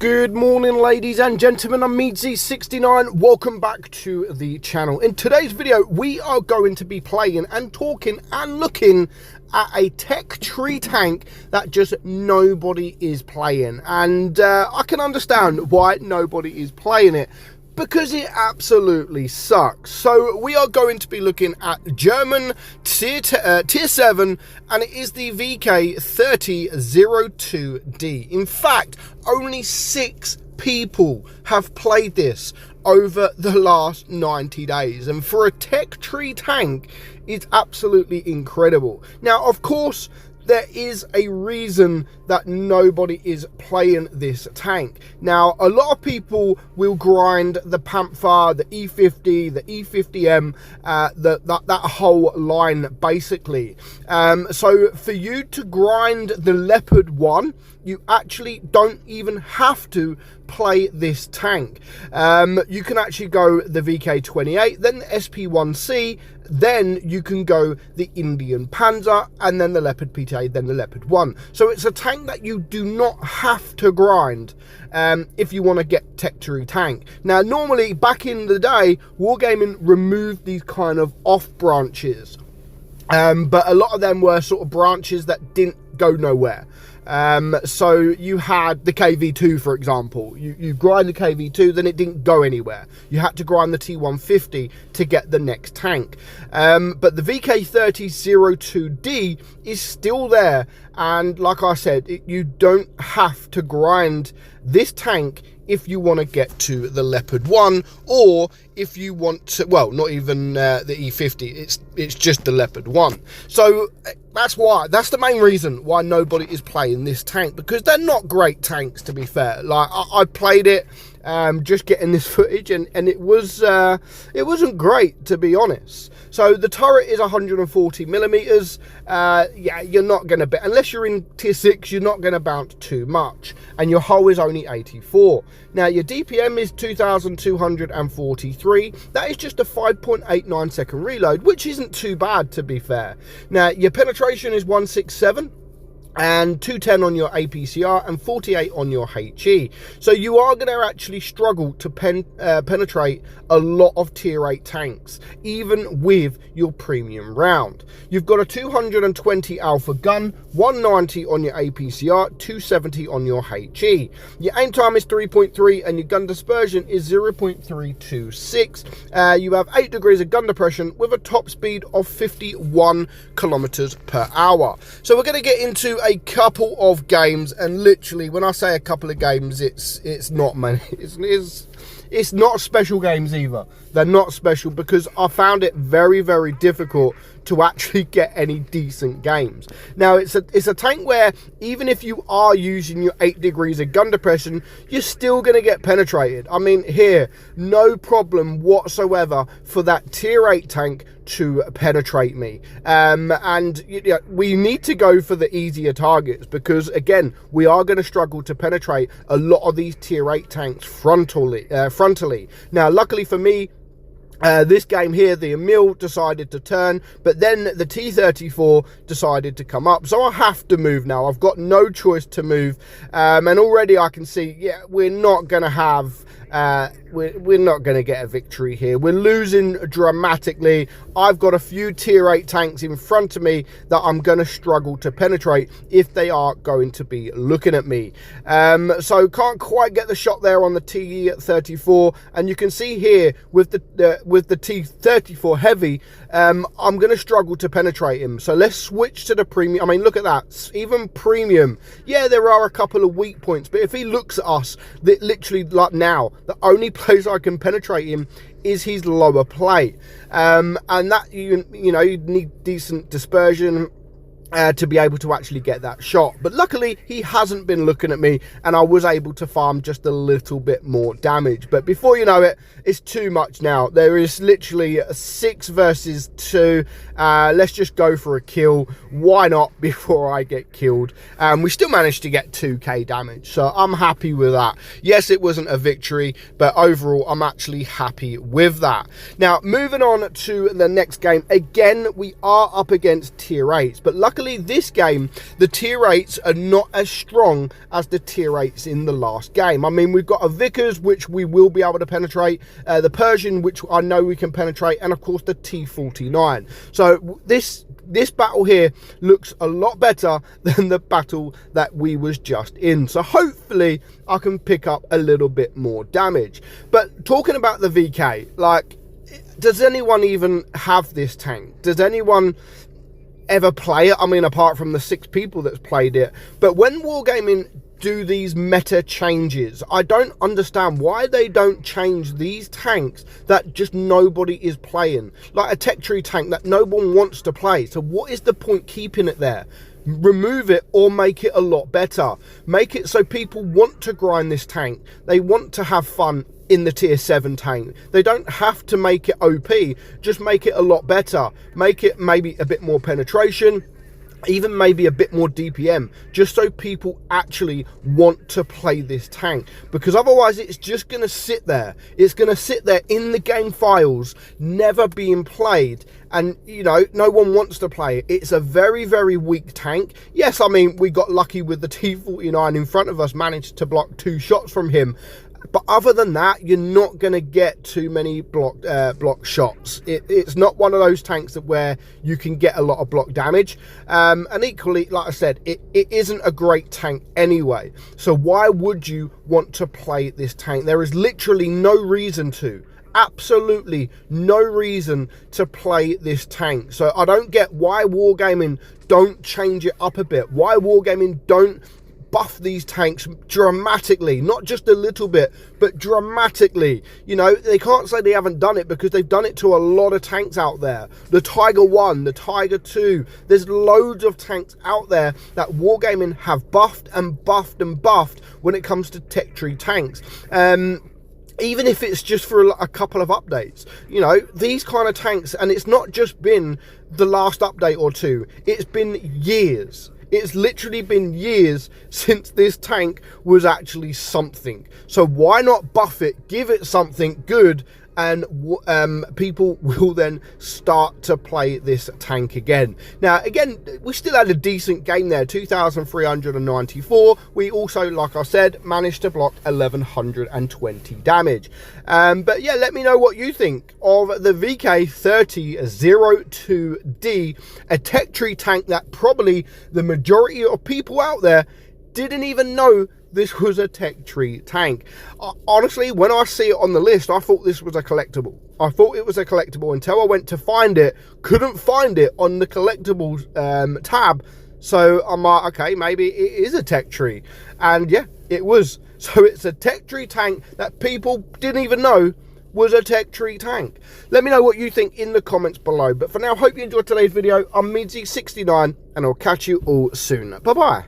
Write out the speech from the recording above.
Good morning, ladies and gentlemen. I'm meadsyreplays. Welcome back to the channel. In today's video, we are going to be playing and talking and looking at a tech tree tank that just nobody is playing. And I can understand why nobody is playing it, because it absolutely sucks. So we are going to be looking at German tier 7, and it is the VK3002D. In fact, only 6 people have played this over the last 90 days, and for a tech tree tank, it's absolutely incredible. Now, of course, there is a reason that nobody is playing this tank. Now, a lot of people will grind the Panther, the E50, the E50M, that whole line, basically. So for you to grind the Leopard 1, you actually don't even have to play this tank. You can actually go the VK28, then the SP1C, then you can go the Indian Panzer, and then the Leopard PTA, then the Leopard 1. So it's a tank that you do not have to grind if you want to get tech tree tank. Now, normally, back in the day, Wargaming removed these kind of off branches, but a lot of them were sort of branches that didn't go nowhere. So you had the KV2, for example. You grind the KV2, then it didn't go anywhere. You had to grind the T150 to get the next tank. But the VK3002D is still there. And like I said, you don't have to grind this tank if you want to get to the Leopard 1, or if you want to, well, not even the E50, it's just the Leopard 1. So that's the main reason why nobody is playing this tank, because they're not great tanks, to be fair. Like, I played it, just getting this footage, and it wasn't great, to be honest. So the turret is 140 millimeters. Yeah, you're not going to bet, unless you're in tier 6, you're not going to bounce too much, and your hull is only 84. Now, your DPM is 2,243. That is just a 5.89 second reload, which isn't too bad, to be fair. Now, your penetration is 167. And 210 on your APCR and 48 on your HE. So you are going to actually struggle to penetrate a lot of tier 8 tanks, even with your premium round. You've got a 220 alpha gun, 190 on your APCR, 270 on your HE. Your aim time is 3.3 and your gun dispersion is 0.326. You have 8 degrees of gun depression with a top speed of 51 kilometers per hour. So we're going to get into a couple of games, and literally when I say a couple of games, it's not many. It's not special games either. They're not special, because I found it very, very difficult to actually get any decent games. Now, it's a tank where even if you are using your 8 degrees of gun depression, you're still going to get penetrated. I mean, here, no problem whatsoever for that tier 8 tank to penetrate me. And you know, we need to go for the easier targets, because again, we are going to struggle to penetrate a lot of these tier 8 tanks frontally. Now, luckily for me, this game here, the Emil decided to turn, but then the T-34 decided to come up. So I have to move now. I've got no choice to move. And already I can see, yeah, we're not going to have... we're not going to get a victory here. We're losing dramatically. I've got a few tier 8 tanks in front of me that I'm going to struggle to penetrate if they are going to be looking at me. So can't quite get the shot there on the T-34, and you can see here with the T-34 heavy, I'm going to struggle to penetrate him. So let's switch to the premium. I mean, look at that. Even premium, yeah, there are a couple of weak points, but if he looks at us, that literally, like now, the only place I can penetrate him is his lower plate, and that you know, you need decent dispersion to be able to actually get that shot. But luckily, he hasn't been looking at me, and I was able to farm just a little bit more damage. But before you know it, it's too much now. There is literally a 6 versus 2. Let's just go for a kill. Why not, before I get killed? We still managed to get 2k damage, so I'm happy with that. Yes, it wasn't a victory, but overall, I'm actually happy with that. Now, moving on to the next game. Again, we are up against tier 8s, but luckily, luckily this game, the tier 8s are not as strong as the tier 8s in the last game. I mean, we've got a Vickers, which we will be able to penetrate, the Persian, which I know we can penetrate, and of course the T49. So this battle here looks a lot better than the battle that we was just in. So hopefully I can pick up a little bit more damage. But talking about the VK, like, does anyone even have this tank? Does anyone ever play it? I mean, apart from the 6 people that's played it. But when Wargaming do these meta changes, I don't understand why they don't change these tanks that just nobody is playing, like a tech tree tank that no one wants to play. So what is the point keeping it there? Remove it or make it a lot better. Make it so people want to grind this tank. They want to have fun in the tier 7 tank. They don't have to make it OP, just make it a lot better. Make it maybe a bit more penetration, even maybe a bit more DPM, just so people actually want to play this tank, because otherwise it's just going to sit there. It's going to sit there in the game files, never being played, and you know, no one wants to play it. It's a very, very weak tank. Yes, I mean, we got lucky with the T49 in front of us, managed to block 2 shots from him. But other than that, you're not going to get too many block shots. It's not one of those tanks where you can get a lot of block damage. And equally, like I said, it isn't a great tank anyway. So why would you want to play this tank? There is literally no reason to. Absolutely no reason to play this tank. So I don't get why Wargaming don't change it up a bit. Why Wargaming don't buff these tanks dramatically, not just a little bit, but dramatically. You know, they can't say they haven't done it, because they've done it to a lot of tanks out there. The Tiger 1, the Tiger 2, there's loads of tanks out there that Wargaming have buffed and buffed and buffed when it comes to tech tree tanks. Even if it's just for a couple of updates, you know, these kind of tanks, and it's not just been the last update or 2, it's been years. It's literally been years since this tank was actually something. So why not buff it, give it something good, and people will then start to play this tank again. Now, again, we still had a decent game there, 2,394. We also, like I said, managed to block 1,120 damage. But yeah, let me know what you think of the VK3002D, a tech tree tank that probably the majority of people out there didn't even know this was a tech tree tank. Honestly, when I see it on the list, I thought this was a collectible. I thought it was a collectible until I went to find it. Couldn't find it on the collectibles tab. So I'm like, okay, maybe it is a tech tree. And yeah, it was. So it's a tech tree tank that people didn't even know was a tech tree tank. Let me know what you think in the comments below. But for now, hope you enjoyed today's video. I'm meadsy69, and I'll catch you all soon. Bye-bye.